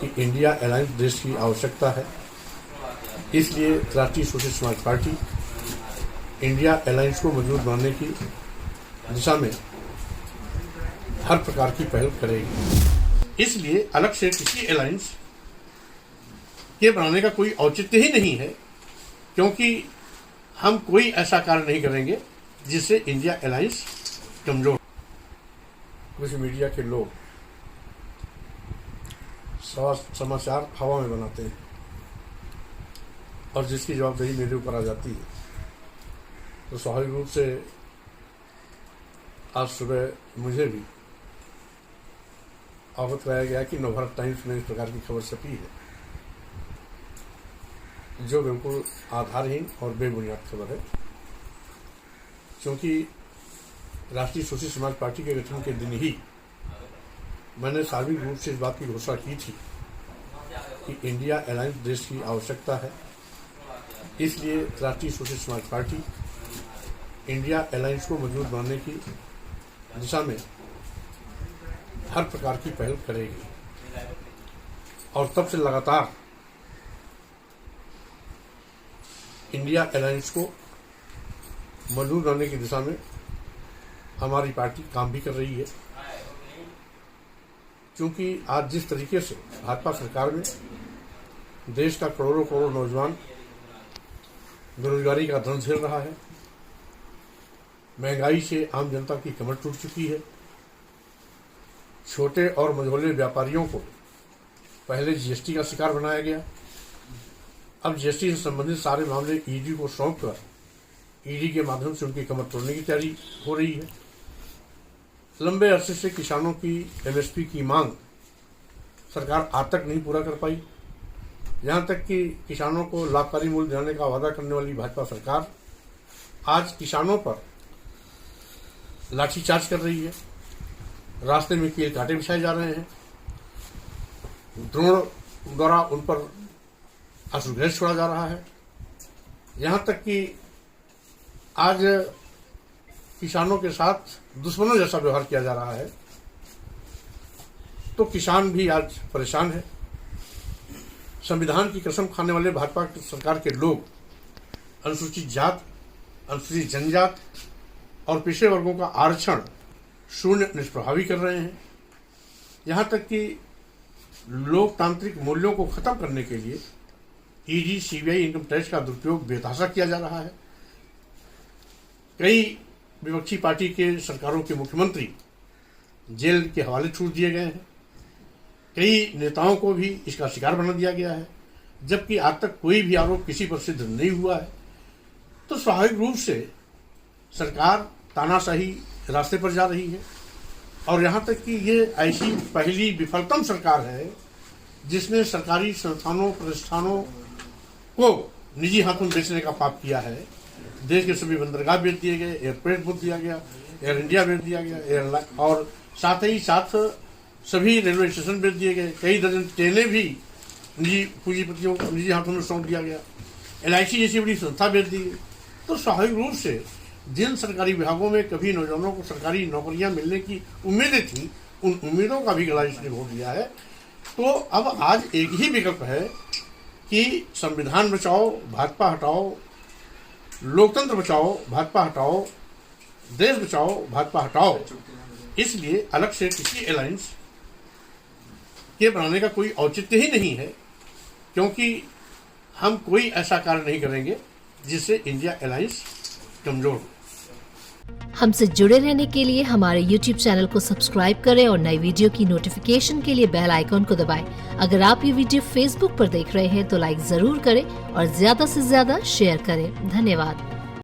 कि India alliance देश की आवश्यकता है। इसलिए राष्ट्रीय सोशलिस्ट समाज पार्टी इंडिया अलायंस को मजबूत बनाने की दिशा में हर प्रकार की पहल करेगी। इसलिए अलग से किसी अलायंस के बनाने का कोई औचित्य ही नहीं है, क्योंकि हम कोई ऐसा कार्य नहीं करेंगे जिससे इंडिया अलायंस कमजोर। कुछ मीडिया के लोग समाचार हवा में बनाते हैं और जिसकी जवाबदेही मेरे ऊपर आ जाती है, तो स्वाभाविक रूप से आज सुबह मुझे भी अवगत कराया गया कि नवभारत टाइम्स में इस प्रकार की खबर छपी है, जो बिल्कुल आधारहीन और बेबुनियाद खबर है। क्योंकि राष्ट्रीय सोशलिस्ट समाज पार्टी के गठन के दिन ही मैंने सार्वजनिक रूप से इस बात की घोषणा की थी कि इंडिया अलायंस देश की आवश्यकता है। इसलिए राष्ट्रीय सोशलिस्ट समाज पार्टी इंडिया अलायंस को मजबूत बनाने की दिशा में हर प्रकार की पहल करेगी और तब से लगातार इंडिया अलायंस को मजबूत बनाने की दिशा में हमारी पार्टी काम भी कर रही है। क्योंकि आज जिस तरीके से भाजपा सरकार में देश का करोड़ों करोड़ नौजवान बेरोजगारी का दंश झेल रहा है, महंगाई से आम जनता की कमर टूट चुकी है, छोटे और मझोले व्यापारियों को पहले जीएसटी का शिकार बनाया गया, अब जीएसटी से संबंधित सारे मामले ईडी को सौंपकर ईडी के माध्यम से उनकी कमर तोड़ने की तैयारी हो रही है। लंबे अरसे से किसानों की एमएसपी की मांग सरकार आज तक नहीं पूरा कर पाई। यहाँ तक कि किसानों को लाभकारी मूल्य दिलाने का वादा करने वाली भाजपा सरकार आज किसानों पर लाठीचार्ज कर रही है, रास्ते में कील कांटे बिछाए जा रहे हैं, ड्रोन द्वारा उन पर आंसू गैस छोड़ा जा रहा है। यहाँ तक कि आज किसानों के साथ दुश्मनों जैसा व्यवहार किया जा रहा है, तो किसान भी आज परेशान है। संविधान की कसम खाने वाले भाजपा सरकार के लोग अनुसूचित जात, अनुसूचित जनजात और पिछड़े वर्गों का आरक्षण शून्य निष्प्रभावी कर रहे हैं। यहाँ तक कि लोकतांत्रिक मूल्यों को खत्म करने के लिए ईडी, सीबीआई, इनकम टैक्स का दुरुपयोग बेतहाशा किया जा रहा है। कई विपक्षी पार्टी के सरकारों के मुख्यमंत्री जेल के हवाले छूट दिए गए हैं, कई नेताओं को भी इसका शिकार बना दिया गया है, जबकि आज तक कोई भी आरोप किसी पर सिद्ध नहीं हुआ है। तो स्वाभाविक रूप से सरकार तानाशाही रास्ते पर जा रही है और यहाँ तक कि ये ऐसी पहली विफलतम सरकार है जिसने सरकारी संस्थानों प्रतिष्ठानों को निजी हाथों में बेचने का पाप किया है। देश के सभी बंदरगाह बेच दिए गए, एयरपोर्ट बेच दिया गया, एयर इंडिया बेच दिया गया, एयरलाइन, और साथ ही साथ सभी रेलवे स्टेशन बेच दिए गए, कई दर्जन ट्रेनें भी निजी पूंजीपतियों को निजी हाथों में सौंप दिया गया, LIC जैसी बड़ी संस्था बेच दी गई। तो स्वाभाविक रूप से जिन सरकारी विभागों में कभी नौजवानों को सरकारी नौकरियां मिलने की उम्मीदें थी, उन उम्मीदों का भी गला इसने घोट दिया है। तो अब आज एक ही विकल्प है कि संविधान बचाओ, भाजपा हटाओ, लोकतंत्र बचाओ, भाजपा हटाओ, देश बचाओ, भाजपा हटाओ। इसलिए अलग से किसी अलायंस के बनाने का कोई औचित्य ही नहीं है, क्योंकि हम कोई ऐसा कार्य नहीं करेंगे जिससे इंडिया अलायंस कमजोर हो। हमसे जुड़े रहने के लिए हमारे YouTube चैनल को सब्सक्राइब करें और नई वीडियो की नोटिफिकेशन के लिए बेल आइकॉन को दबाएं। अगर आप ये वीडियो Facebook पर देख रहे हैं तो लाइक जरूर करें और ज्यादा से ज्यादा शेयर करें। धन्यवाद।